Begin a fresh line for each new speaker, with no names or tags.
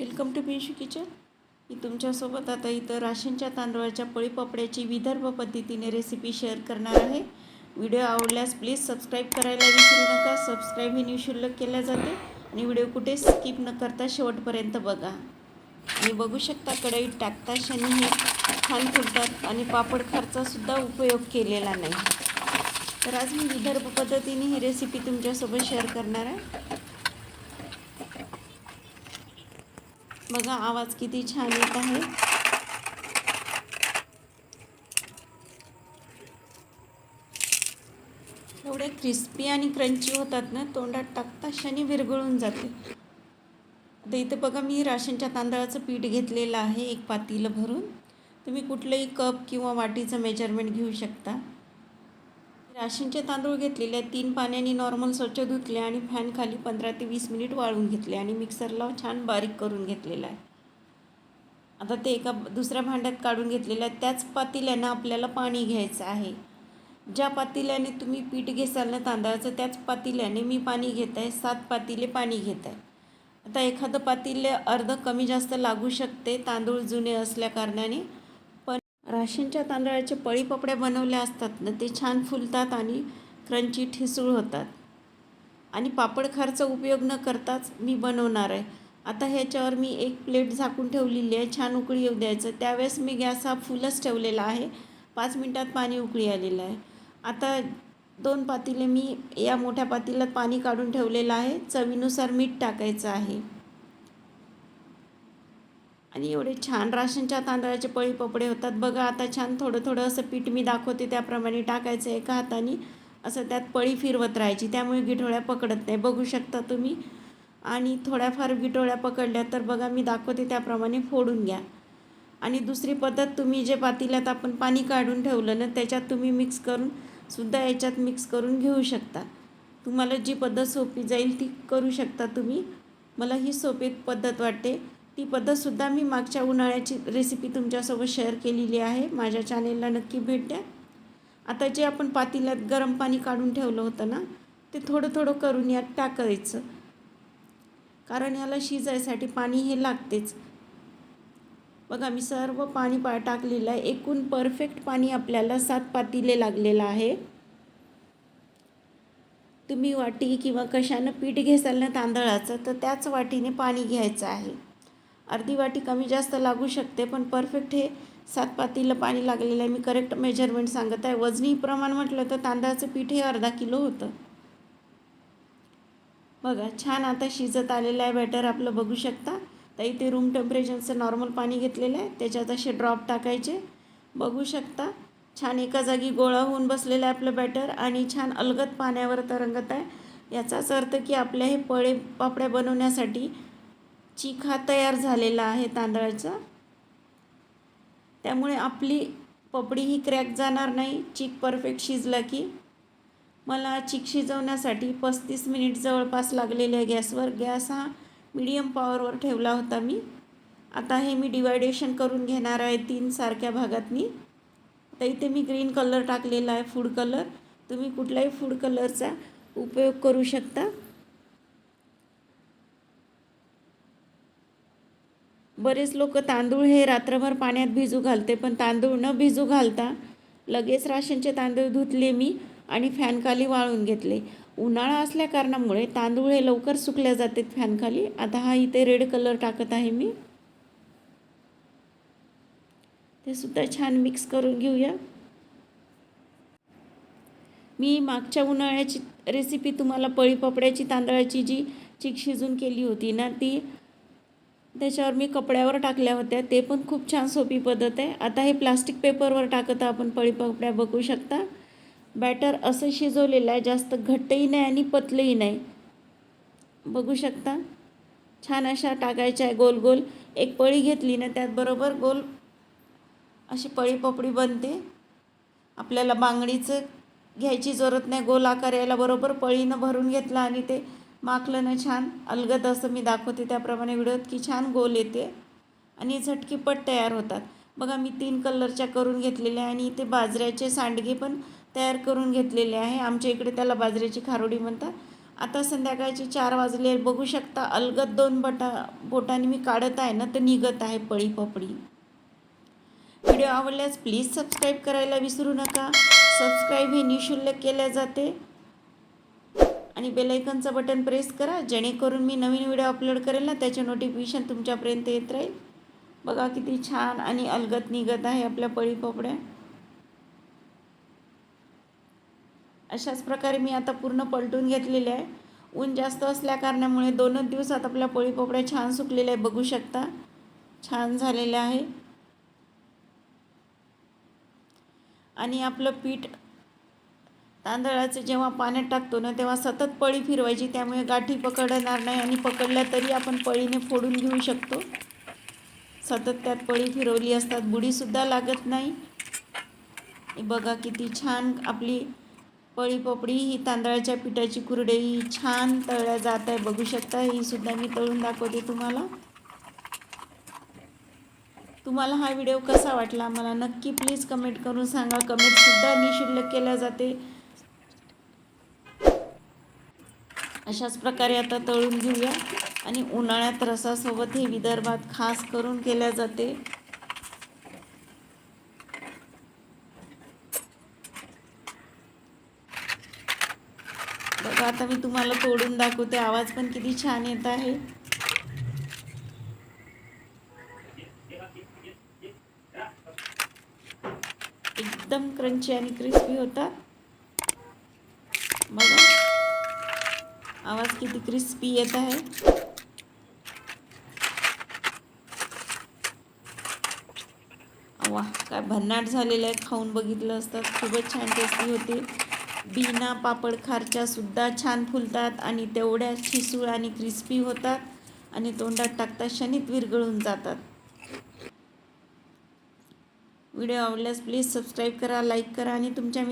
Welcome to Pinshu kitchen. मी तुमच्यासोबत आता इथं राशनच्या तांदळाच्या पळीपापड्याची विदर्भ पद्धतीने रेसिपी शेअर करणार आहे. व्हिडिओ आवडल्यास प्लीज सबस्क्राईब करायला विसरू नका. सबस्क्राईब ही निःशुल्क केल्या जाते आणि व्हिडिओ कुठे स्किप न करता शेवटपर्यंत बघा. आणि बघू शकता कढईत टाकता क्षणी हे छान फुलतात आणि पापड खारचासुद्धा उपयोग केलेला नाही. तर आज मी विदर्भ पद्धतीने ही रेसिपी तुमच्यासोबत शेअर करणार आहे. बघा आवाज किती छान येत आहे. एवढे क्रिस्पी आणि क्रंची होतात ना, तोंडात टाकता क्षणी विरघळून जाते. आता इथे बघा मी राशनच्या तांदळाचं पीठ घेतलेलं आहे, एक पातेलं भरून. तुम्ही कुठलंही कप किंवा वाटीचं मेजरमेंट घेऊ शकता. राशनचे तांदूळ घेतलेले आहेत, 3 पाण्याने नॉर्मल स्वच्छ धुतले आणि फॅन खाली 15 ते 20 मिनिट वाळून घेतले आणि मिक्सरला छान बारीक करून घेतलेलं आहे. आता ते एका दुसऱ्या भांड्यात काढून घेतलेलं आहे. त्याच पातेल्यानं आपल्याला पाणी घ्यायचं आहे. ज्या पातेल्याने तुम्ही पीठ घेसाल ना तांदळाचं, त्याच पातेल्याने मी पाणी घेत आहे. 7 पातेले पाणी घेत आहे. आता एखादं पातेले अर्धं कमी जास्त लागू शकते तांदूळ जुने असल्या कारणाने. पण राशनच्या तांदळाचे पळीपापड्या बनवल्या असतात ना, ते छान फुलतात आणि क्रंची ठिसूळ होतात. आणि पापड खारचा उपयोग न करताच मी बनवणार आहे. आता ह्याच्यावर मी एक प्लेट झाकून ठेवलेली आहे. छान उकळी येऊ द्यायचं. त्यावेळेस मी गॅस हा फुलच ठेवलेला आहे. 5 मिनटात पाणी उकळी आलेलं आहे. आता 2 पातेले मी या मोठ्या पातेल्यात पाणी काढून ठेवलेलं आहे. चवीनुसार मीठ टाकायचं आहे. आणि एवढे छान राशनच्या तांदळाचे पळीपापडे होतात. बघा आता छान थोडं थोडं असं पीठ मी दाखवते त्याप्रमाणे टाकायचं. एका हाताने असं त्यात पळी फिरवत राहायची, त्यामुळे गिठोळ्या पकडत नाही. बघू शकता तुम्ही. आणि थोड्याफार गिठोळ्या पकडल्या तर बघा मी दाखवते त्याप्रमाणे फोडून घ्या. आणि दुसरी पद्धत, तुम्ही जे पातेल्यात आपण पाणी काढून ठेवलं ना, त्याच्यात तुम्ही मिक्स करून सुद्धा याच्यात मिक्स करून घेऊ शकता. तुम्हाला जी पद्धत सोपी जाईल ती करू शकता तुम्ही. मला ही सोपी पद्धत वाटते. ती पद्धतसुद्धा मी मागच्या उन्हाळ्याची रेसिपी तुमच्यासोबत शेअर केलेली आहे. माझ्या चॅनेलला नक्की भेट द्या. आता जे आपण पातेल्यात गरम पाणी काढून ठेवलं होतं ना, ते थोडं थोडं करून यात टाकायचं, कारण याला शिजायसाठी पाणी हे लागतेच. बघा मी सर्व पाणी टाकलेलं आहे. एकूण परफेक्ट पाणी आपल्याला 7 पातेले लागलेलं आहे. तुम्ही वाटी किंवा कशानं पीठ घेसाल ना तांदळाचं, तर त्याच वाटीने पाणी घ्यायचं आहे. अर्धी वाटी कमी जास्त लागू शकते, पण परफेक्ट हे 7 पातेलं पाणी लागलेलं आहे. मी करेक्ट मेजरमेंट सांगत आहे. वजनी प्रमाण म्हटलं तर तांदळाचं पीठ हे अर्धा किलो होतं. बघा छान आता शिजत आलेलं आहे बॅटर आपलं, बघू शकता. तर इथे रूम टेम्परेचरचं नॉर्मल पाणी घेतलेलं आहे, त्याच्यात असे ड्रॉप टाकायचे. बघू शकता छान एका जागी गोळा होऊन बसलेलं आहे आपलं बॅटर आणि छान अलगद पाण्यावर तरंगत आहे. याचाच अर्थ की आपल्या हे पापड्या बनवण्यासाठी चीक हा तयार झालेला आहे तांदळाचा. त्यामुळे आपली पपडी ही क्रॅक जाणार नाही चीक परफेक्ट शिजला की. मला चीक शिजवण्यासाठी 35 मिनिट जवळपास लागलेले आहे गॅसवर. गॅस हा मीडियम पॉवरवर ठेवला होता मी. आता हे मी डिवायडेशन करून घेणार आहे 3 सारख्या भागातनी. तर इथे मी ग्रीन कलर टाकलेला आहे, फूड कलर. तुम्ही कुठल्याही फूड कलरचा उपयोग करू शकता. बरेच लोक तांदूळ हे रात्रभर पाण्यात भिजू घालते, पण तांदूळ न भिजू घालता लगेच राशनचे तांदूळ धुतले मी आणि फॅनखाली वाळून घेतले. उन्हाळा असल्या कारणामुळे तांदूळ हे लवकर सुकल्या जातात फॅनखाली. आता हा इथे रेड कलर टाकत आहे मी. ते सुद्धा छान मिक्स करून घेऊया. मी मागच्या उन्हाळ्याची रेसिपी तुम्हाला पळीपापड्याची तांदळाची जी चीक शिजून केली होती ना, ती त्याच्यावर मी कपड्यावर टाकल्या होत्या. ते पण खूप छान सोपी पद्धत आहे. आता हे प्लास्टिक पेपरवर टाकत आपण पळीपापड्या, बघू शकता. बॅटर असं शिजवलेलं आहे, जास्त घट्टही नाही आणि पतलंही नाही. बघू शकता छान अशा टाकायच्या आहे गोल गोल. एक पळी घेतली ना, त्यात बरोबर गोल अशी पळीपापडी बनते. आपल्याला बांगडीचं घ्यायची जरूरत नाही. गोल आकार यायला बरोबर पळीनं भरून घेतला आणि ते माखलं ना छान अलगद, असं मी दाखवते त्याप्रमाणे व्हिडिओत, की छान गोल येते आणि झटकीपट तयार होतात. बघा मी 3 कलरच्या करून घेतलेल्या आहे आणि इथे बाजऱ्याचे सांडगे पण तयार करून घेतलेले आहे. आमच्या इकडे त्याला बाजऱ्याची खारोडी म्हणतात. आता संध्याकाळचे 4 वाजले, बघू शकता अलगद 2 बोटांनी मी काढत आहे ना, तर निघत आहे पळीपपडी. व्हिडिओ आवडल्यास प्लीज सबस्क्राईब करायला विसरू नका. सबस्क्राईब हे निःशुल्क केले जाते आणि बेल आयकॉनचं बटन प्रेस करा, जेणेकरून मी नवीन व्हिडिओ अपलोड करेल ना त्याचे नोटिफिकेशन तुमच्यापर्यंत येत राहील. बघा किती छान आणि अलगद निघत आहे आपल्या पळीपपड्या. अशाच प्रकारे मी आता पूर्ण पलटून घेतलेले आहे. ऊन जास्त असल्या कारणामुळे 2 दिवसात आपल्या पळीपपड्या छान सुकलेल्या आहे. बघू शकता छान झालेल्या आहे. आणि आपलं पीठ तांदळाचं जेव्हा पाण्यात टाकतो ना, तेव्हा सतत पळी फिरवायची, त्यामुळे गाठी पकडणार नाही आणि पकडल्या तरी आपण पळीने फोडून घेऊ शकतो. सतत त्यात पळी फिरवली असतात, बुडीसुद्धा लागत नाही. बघा किती छान आपली पळीपपडी ही तांदळाच्या पिठाची कुरडई छान तळल्या जात आहे. बघू शकता, ही सुद्धा मी तळून दाखवते तुम्हाला. तुम्हाला हा व्हिडिओ कसा वाटला मला नक्की प्लीज कमेंट करून सांगा. कमेंटसुद्धा निःशुल्क केल्या जाते. अशाच प्रकारे आता तळून घेऊया. आणि उन्हाळ्यात रसासोबत हे विदर्भात खास करून केल्या जाते. बघा आता मी तुम्हाला तोडून दाखवते. आवाज पण किती छान येत आहे. एकदम क्रंची आणि क्रिस्पी होतात. बघा आवाज किती क्रिस्पी येत आहे. वाह, काय भन्नाट झालेलं आहे. खाऊन बघितलं असतात, खूपच छान टेस्टी होते. बिना पापड खारच्या सुद्धा छान फुलतात आणि तेवढ्या ठिसूळ आणि क्रिस्पी होतात आणि तोंडात टाकता क्षणिक विरघळून जातात. व्हिडिओ आवडल्यास प्लीज सबस्क्राईब करा, लाईक करा आणि तुमच्या